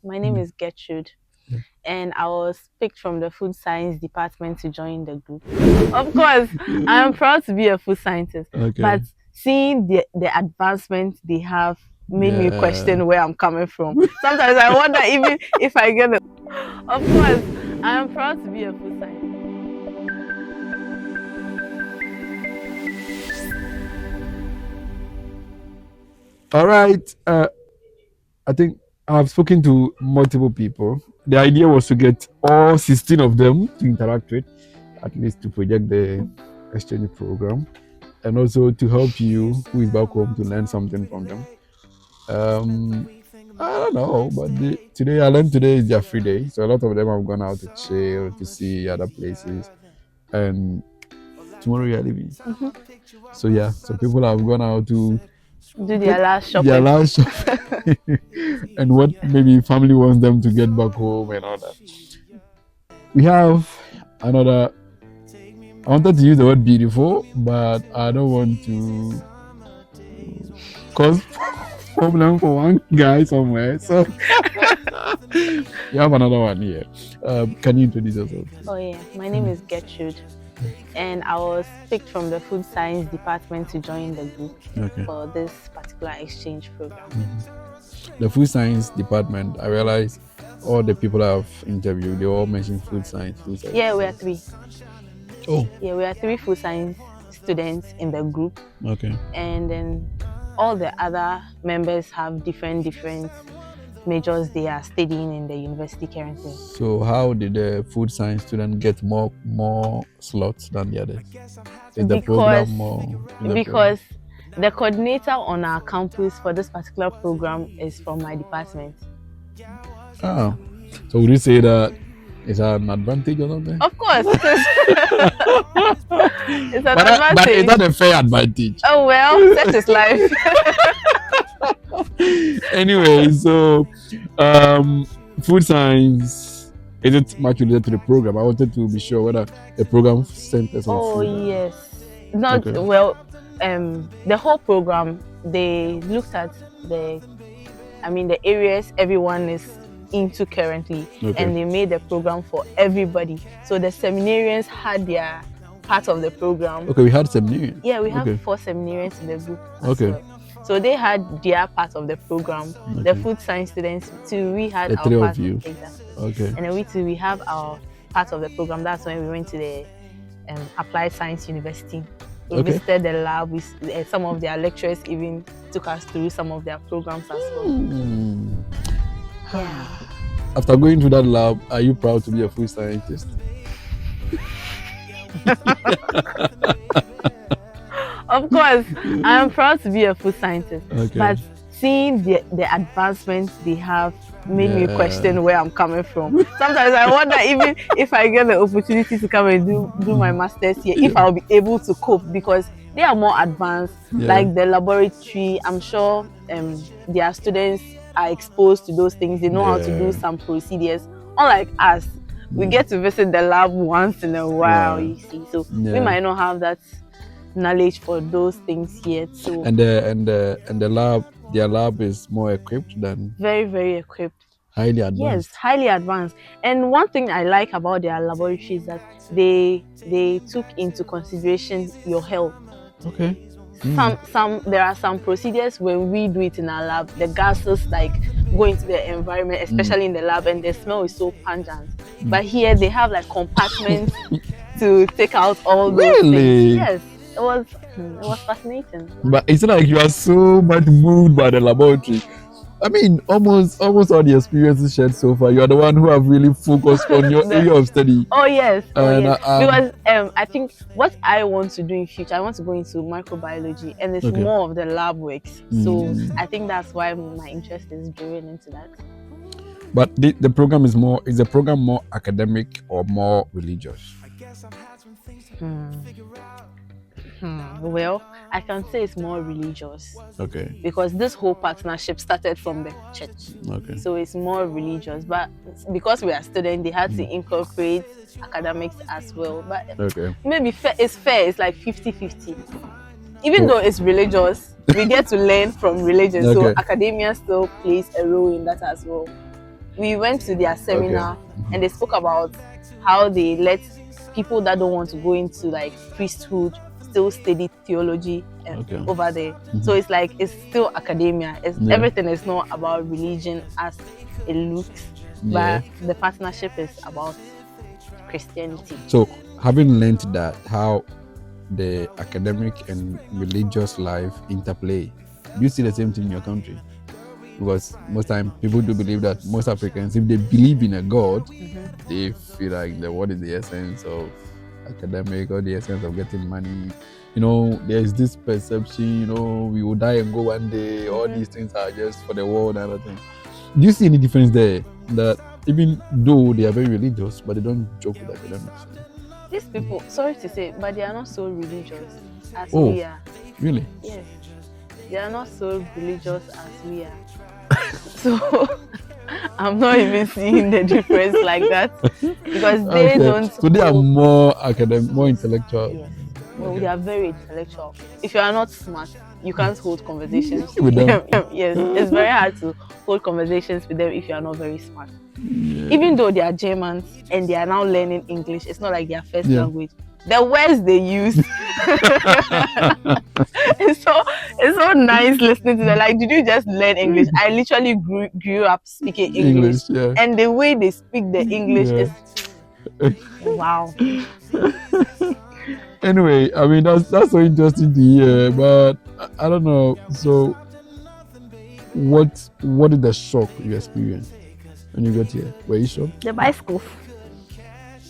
My name is Gertrude, and I was picked from the food science department to join the group. Of course, I am proud to be a food scientist, Okay. but seeing the advancement they have made me Yeah. question where I'm coming from. Sometimes I wonder even if I get it. Of course, I am proud to be a food scientist. All right. I think I've spoken to multiple people. The idea was to get all 16 of them to interact with, at least to project the exchange program, and also to help you who is back home to learn something from them. Um, I don't know, but today I learned today is their free day, so a lot of them have gone out to chill, to see other places, and tomorrow you are leaving. Mhm. So yeah, so people have gone out to Do take their last their shopping. last shopping and what maybe family wants them to get back home and all that. We have another. I wanted to use the word beautiful, but I don't want to cause problem for one guy somewhere. So you have another one here. Can you introduce yourself? Oh yeah, my name is Gertrude, and I was picked from the food science department to join the group Okay. for this particular exchange program. The food science department, I realize all the people I've interviewed, they all mention food science, food science. Yeah, we are three. Oh, Yeah, we are three food science students in the group, okay. and then all the other members have different majors they are studying in the university currently. So how did the food science student get more slots than the others? Is the Because program more in the program? because the coordinator on our campus for this particular program is from my department. Ah, so would you say that is an advantage or something? Of course, it is. It's an But is advantage. that a fair advantage? Oh well, such is life. Anyway, so food science, is it much related to the program? I wanted to be sure whether the program centers on Oh food. yes, not Okay. well. The whole program they looked at the areas everyone is into currently, Okay. and they made the program for everybody. So the seminarians had their part of the program. Okay, we had some news. Yeah, we have Okay. 4 seminarians in the group. As Okay. well. So they had their part of the program. The Okay. food science students too, we had The our three part. of you. Exactly. Okay. And then we too, we have our part of the program. That's when we went to the Applied Science University. We Okay. visited the lab. Some of their lecturers even took us through some of their programs as well. Hmm. Yeah. After going to that lab, are you proud to be a food scientist? Of course, I am proud to be a food scientist, Okay. but seeing the advancements they have made me Yeah. question where I'm coming from. Sometimes I wonder even if I get the opportunity to come and do my master's here, if I'll be able to cope, because they are more advanced. Yeah. Like the laboratory, I'm sure their students are exposed to those things. They know how to do Yeah. some procedures. Unlike us, we get to visit the lab once in a while, Yeah. you see. So Yeah. we might not have that knowledge for those things yet. So And the lab, their lab is more equipped than very equipped. highly Yes, advanced. highly advanced. And one thing I like about their laboratory is that they took into consideration your health. Okay. There are some procedures when we do it in our lab, the gases like go into the environment, especially in the lab, and the smell is so pungent. But here they have like compartments to take out all those Really? things. Yes, it was fascinating. But it's like you are so much moved by the laboratory. I mean, almost all the experiences shared so far, you are the one who have really focused on your area of study. Oh yes, And, because I think what I want to do in future, I want to go into microbiology, and it's Okay. more of the lab works. So Mm. I think that's why my interest is driven into that. But the program is the program more academic or more religious? Well, I can say it's more religious Okay. because this whole partnership started from the church. Okay. So it's more religious, but because we are students, they had to incorporate academics as well. But Okay. maybe it's fair. It's like 50-50. Even though it's religious, we get to learn from religion. So Okay. academia still plays a role in that as well. we went to their seminar and they spoke about how they let people that don't want to go into like priesthood still study theology over there. So it's like it's still academia. Everything is not about religion as it looks, but the partnership is about Christianity. So having learned that, how the academic and religious life interplay, do you see the same thing in your country? Because most time people do believe that most Africans, if they believe in a God, they feel like what is the essence of academic or the essence of getting money. You know, there's this perception, you know, we will die and go one day. All these things are just for the world and other things. Do you see any difference there? That even though they are very religious, but they don't joke with academics. These people, sorry to say, but they are not so religious as we are. Really? Yes. They are not so religious as we are. So I'm not even seeing the difference like that, because they don't. So they are more academic, more intellectual. Yes. Well, they are very intellectual. If you are not smart, you can't hold conversations with them. Yes, it's very hard to hold conversations with them if you are not very smart. Even though they are Germans and they are now learning English, it's not like their first language. The words they use, it's so nice listening to them. Like, did you just learn English? I literally grew up speaking English, and the way they speak the English is wow. Anyway, I mean that's so interesting to hear, but I don't know. So, what is the shock you experienced when you got here? Were you shocked? The bicycles.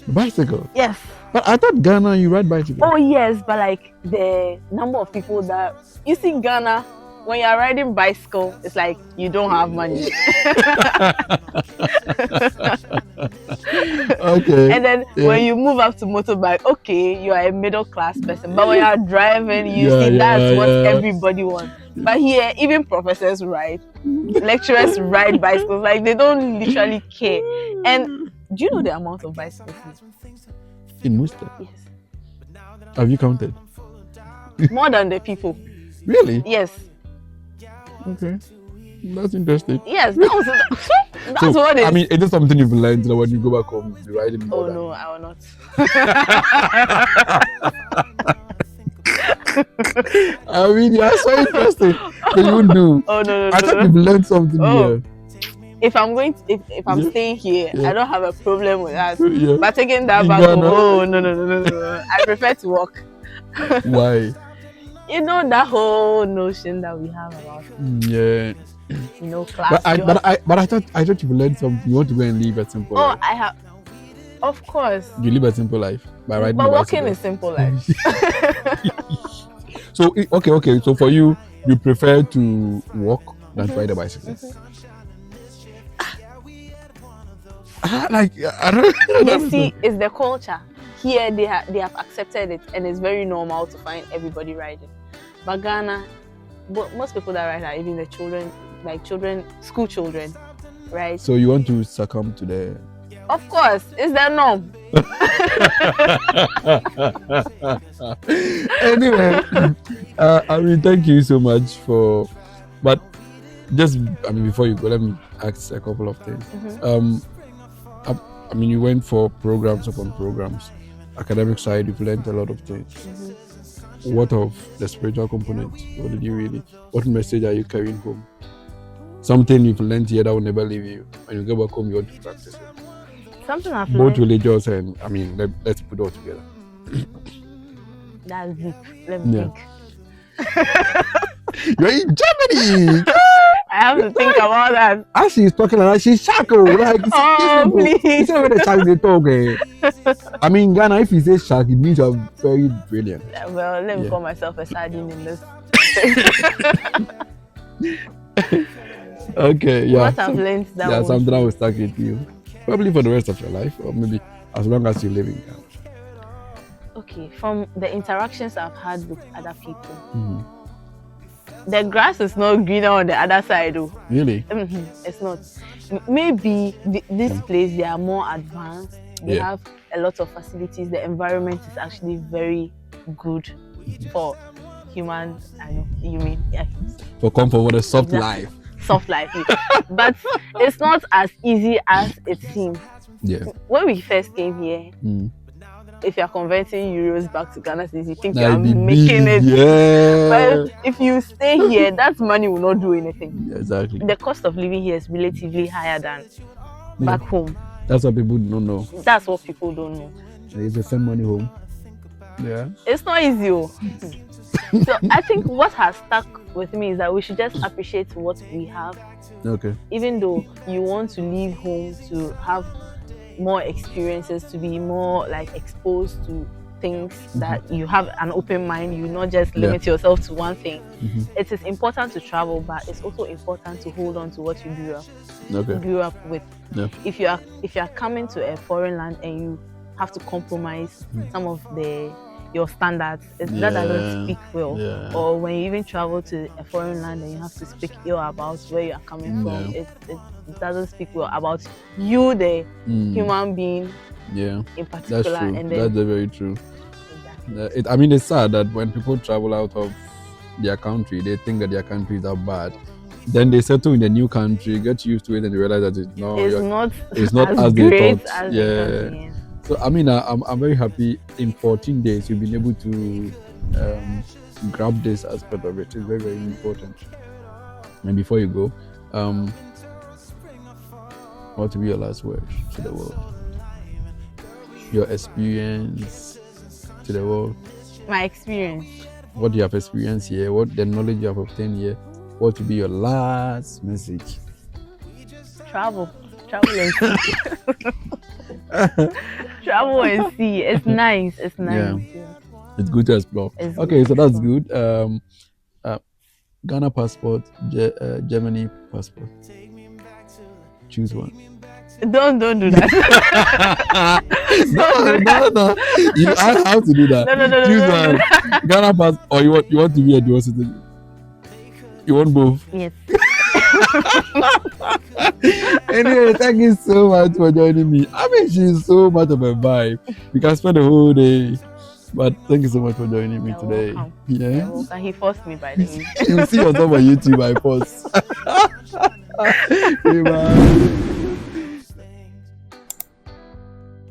The bicycle? Yes. But I thought Ghana, you ride bicycles. Oh yes, but like the number of people that you see in Ghana, when you're riding bicycle, it's like you don't have money. Okay. And then when you move up to motorbike, okay, you are a middle class person. But when you're driving, you see that's what everybody wants. But here, even professors ride, lecturers ride bicycles. Like, they don't literally care. And do you know the amount of bicycles in Worcester? Yes. Have you counted? More than the people. Really? Yes. Okay. That's interesting. Yes, that's so, what it is. I mean, is it something you've learned that when you go back home, you'll be riding more? Oh, no, I will not. I mean, you're so interesting. But you won't do. Oh, no. I thought you've learned something here. If I'm going to, if I'm staying here, I don't have a problem with that. Yeah. But taking that back home, oh, no. I prefer to walk. Why? You know, that whole notion that we have about class. But I thought you've learned something. You want to go and live a simple life. I have. Of course. You live a simple life by riding But walking is simple life. So okay. So for you prefer to walk than to ride a bicycle. Like I don't. You see, it's the culture. Here they have accepted it, and it's very normal to find everybody riding. But Ghana, most people that ride are even the children, school children, right? So you want to succumb to the? Of course, it's the norm. Anyway, I mean, thank you so much for. But just, I mean, before you go, let me ask a couple of things. I mean, you went for programs upon programs. Academic side, you've learned a lot of things. What of the spiritual component? What message are you carrying home? Something you've learned here that will never leave you. When you go back home, you want to practice it. Something I've both learned. Religious and, I mean, let's put it all together. That's deep. Let me think. You're in Germany! I have to think about that. As she's talking like that, she's shackled. Like, please. It's not the shark they talk. I mean, Ghana, if you say shark, it means you're very brilliant. Well, let me call myself a sardine in this. Okay, yeah. What I've learned that was something I will stuck with you. Probably for the rest of your life, or maybe as long as you live in Ghana. Okay, from the interactions I've had with other people, the grass is not greener on the other side, though. Really? It's not. Maybe this place, they are more advanced. They have a lot of facilities. The environment is actually very good for human. I know you mean for comfort, for the soft life. soft life. But it's not as easy as it seems. Yeah. When we first came here, Mm. if you're converting euros back to Ghana cedis, you think Nah, you're it be making big, it. yeah. But if you stay here, that money will not do anything. Exactly. The cost of living here is relatively higher than back home. That's what people don't know. That's what people don't know. They just send money home. Yeah. It's not easy. So I think what has stuck with me is that we should just appreciate what we have. Okay. Even though you want to leave home to have more experiences, to be more like exposed to things, that you have an open mind, you not just limit yourself to one thing. It is important to travel, but it's also important to hold on to what you grew up with. If you are coming to a foreign land and you have to compromise some of your standards, that doesn't speak well. Or when you even travel to a foreign land and you have to speak ill about where you are coming from, it doesn't speak well about you, the human being, in particular. That's true. And That's very true. Exactly. It's sad that when people travel out of their country, they think that their country is that bad. Then they settle in the new country, get used to it, and they realize that it's not as great they thought. as So I'm very happy. In 14 days, you've been able to grab this aspect of it. It's very, very important. And before you go, what will be your last word to the world? Your experience to the world. My experience. What you have experienced here, what the knowledge you have obtained here, what will be your last message? Travel and see. Travel and see. It's nice. It's nice. Yeah. It's good to explore. So that's good. Ghana passport, Germany passport. Choose one. Don't do that. No. I have to do that. No. Choose one. Ghana passport, or you want to be a dual citizen? You want both? Yes. Anyway, thank you so much for joining me. She's so much of a vibe. We can spend the whole day. But thank you so much for joining me today. Welcome. Yeah. Welcome. He forced me, by the way. You see yourself on YouTube, I force. Bye.